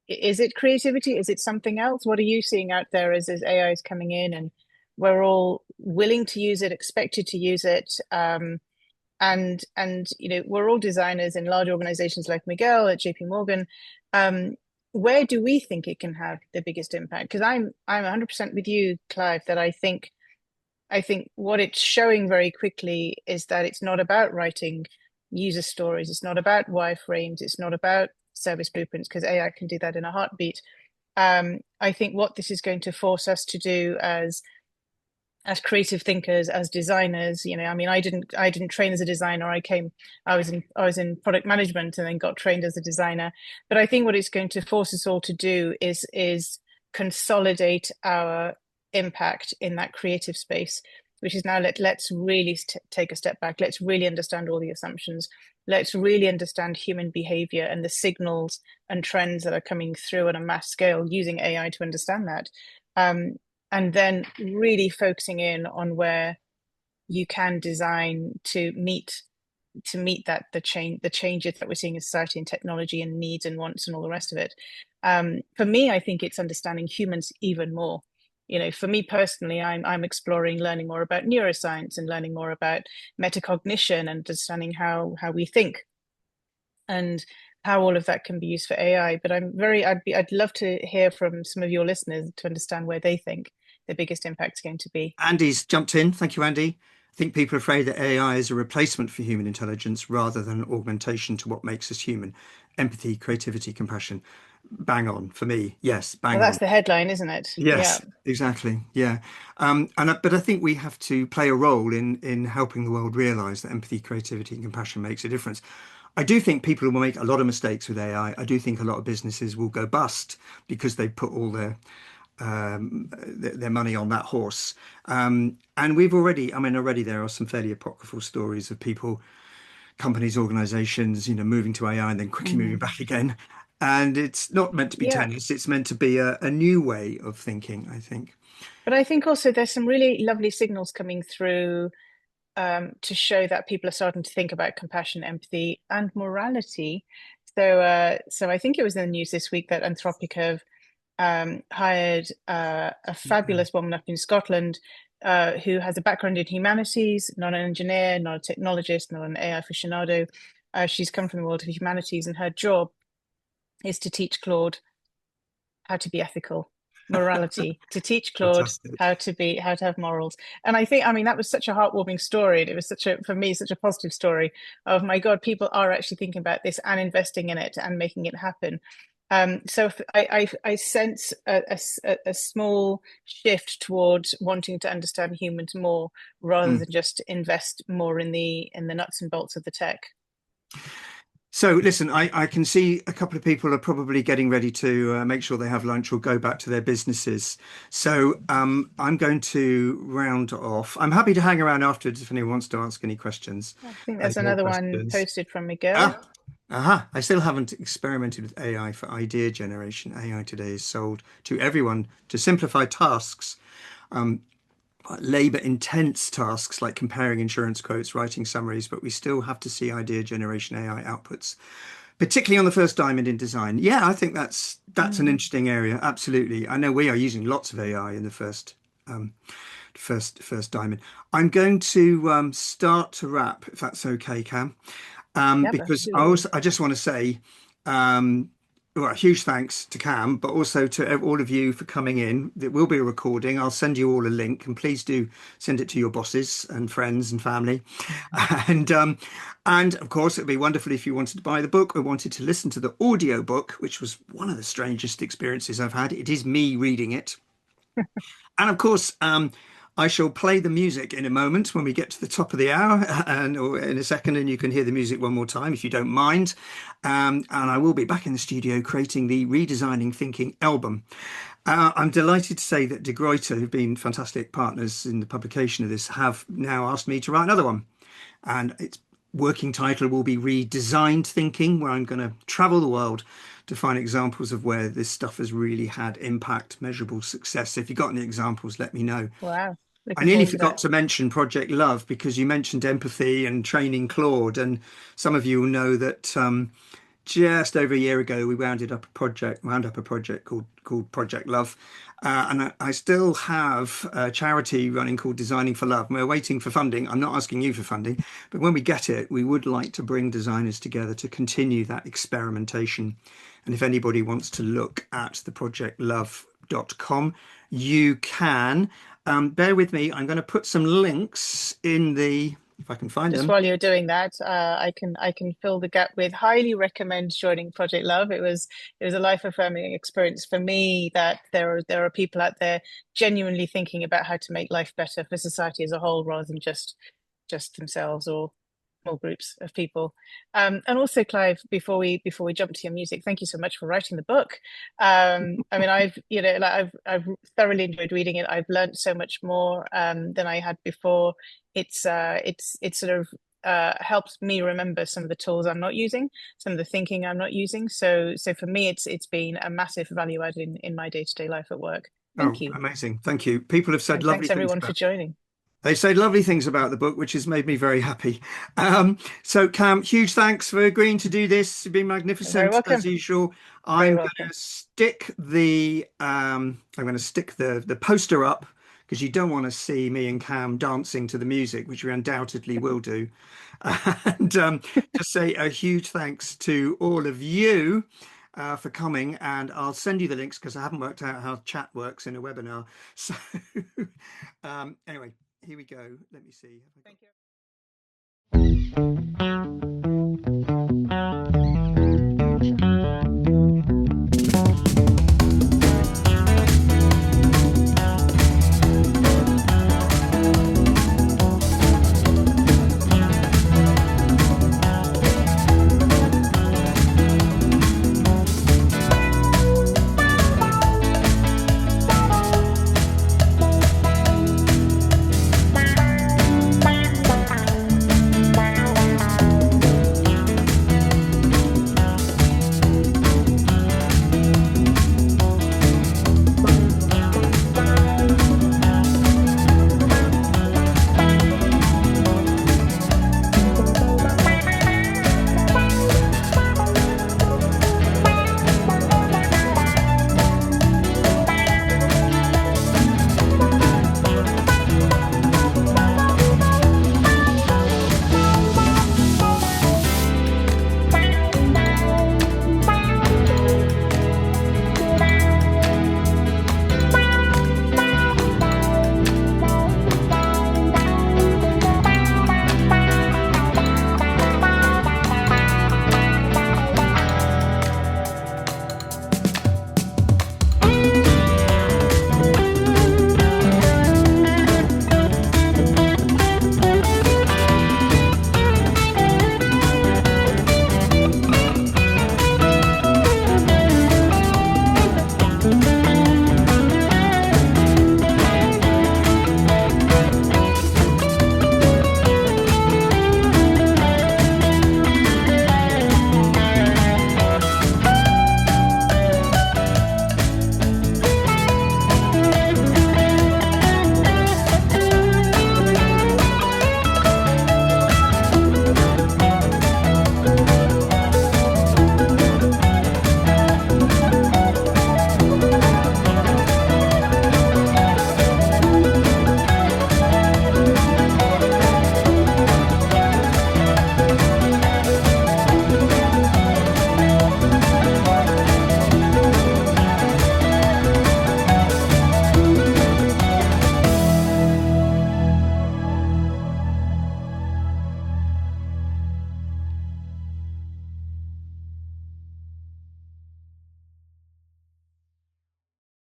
Is it creativity? Is it something else? What are you seeing out there as AI is coming in and we're all willing to use it, expected to use it? And we're all designers in large organizations like Miguel at JP Morgan. Um, where do we think it can have the biggest impact? Because I'm 100% with you, Clive, that I think what it's showing very quickly is that it's not about writing user stories. It's not about wireframes. It's not about service blueprints because AI can do that in a heartbeat. I think what this is going to force us to do as as creative thinkers, as designers. I mean, I didn't train as a designer. I was in product management and then got trained as a designer. But I think what it's going to force us all to do is consolidate our impact in that creative space, which is now let's really take a step back. Let's really understand all the assumptions. Let's really understand human behavior and the signals and trends that are coming through on a mass scale using AI to understand that. Um, and then really focusing in on where you can design to meet that the changes that we're seeing in society and technology and needs and wants and all the rest of it. For me, I think it's understanding humans even more. For me personally, I'm exploring learning more about neuroscience and learning more about metacognition and understanding how we think and how all of that can be used for AI. But I'd love to hear from some of your listeners to understand where they think the biggest impact is going to be. Andy's jumped in. Thank you, Andy. I think people are afraid that AI is a replacement for human intelligence rather than an augmentation to what makes us human. Empathy, creativity, compassion. Bang on for me. Yes, Well, bang that's on. the headline, isn't it? Yeah. Yes, exactly. Yeah. But I think we have to play a role in helping the world realize that empathy, creativity, and compassion makes a difference. I do think people will make a lot of mistakes with AI. I do think a lot of businesses will go bust because they put all their money on that horse. And we've already, I mean, already there are some fairly apocryphal stories of people, companies, organizations, moving to AI and then quickly moving Mm. back again. And it's not meant to be Yeah. tennis, it's meant to be a new way of thinking, I think. But I think also there's some really lovely signals coming through to show that people are starting to think about compassion, empathy, and morality. So I think it was in the news this week that Anthropic have hired a Yeah. fabulous woman up in Scotland who has a background in humanities, not an engineer, not a technologist, not an AI aficionado. She's come from the world of humanities, and her job is to teach Claude how to be ethical, morality, to teach Claude Fantastic. how to have morals. And I mean, that was such a heartwarming story. And it was for me, such a positive story of my God, people are actually thinking about this and investing in it and making it happen. So I sense a small shift towards wanting to understand humans more rather Mm. than just invest more in the nuts and bolts of the tech. So, listen, I can see a couple of people are probably getting ready to make sure they have lunch or go back to their businesses. So, I'm going to round off. I'm happy to hang around afterwards if anyone wants to ask any questions, I think any there's more another one questions. posted from Miguel. Ah, aha. I still haven't experimented with AI for idea generation. AI today is sold to everyone to simplify tasks, labor intense tasks like comparing insurance quotes, writing summaries, but we still have to see idea generation AI outputs, particularly on the first diamond in design. Yeah, I think that's an Mm. interesting area. Absolutely. I know we are using lots of AI in the first diamond. I'm going to start to wrap, if that's okay, Cam. Yep, Because absolutely. I just want to say, um, well, a huge thanks to Cam, but also to all of you for coming in. There will be a recording. I'll send you all a link, and please do send it to your bosses and friends and family. And and of course, it'd be wonderful if you wanted to buy the book or wanted to listen to the audio book, which was one of the strangest experiences I've had. It is me reading it. And of course, I shall play the music in a moment when we get to the top of the hour, and or in a second, and you can hear the music one more time if you don't mind. And I will be back in the studio creating the Redesigning Thinking album. I'm delighted to say that De Gruyter, who've been fantastic partners in the publication of this, have now asked me to write another one. And its working title will be Redesigned Thinking, where I'm going to travel the world to find examples of where this stuff has really had impact, measurable success. So if you've got any examples, let me know. Wow. I Looking nearly forward to forgot that. to mention Project Love because you mentioned empathy and training Claude, and some of you will know that just over a year ago we wound up a project called Project Love, and I still have a charity running called Designing for Love. And we're waiting for funding. I'm not asking you for funding, but when we get it, we would like to bring designers together to continue that experimentation. And if anybody wants to look at the projectlove.com, you can. Bear with me. I'm going to put some links in the if I can find Just them. while you're doing that, I can fill the gap with highly recommend joining Project Love. It was a life affirming experience for me that there are people out there genuinely thinking about how to make life better for society as a whole rather than just themselves or small groups of people. And also, Clive, before we jump to your music, thank you so much for writing the book. I mean, I've thoroughly enjoyed reading it. I've learned so much more than I had before. It's sort of helps me remember some of the tools I'm not using, some of the thinking I'm not using. So for me, it's been a massive value add in my day-to-day life at work. Thank Oh, you. amazing. Thank you. People have said And lovely thanks things everyone for about joining. They say lovely things about the book, which has made me very happy. So, Cam, huge thanks for agreeing to do this. You've been You're very magnificent as welcome. usual. Very I'm going welcome. to stick the poster up because you don't want to see me and Cam dancing to the music, which we undoubtedly will do. And just say a huge thanks to all of you. For coming, and I'll send you the links because I haven't worked out how chat works in a webinar. So, anyway, here we go. Let me see. Have I got... Thank you.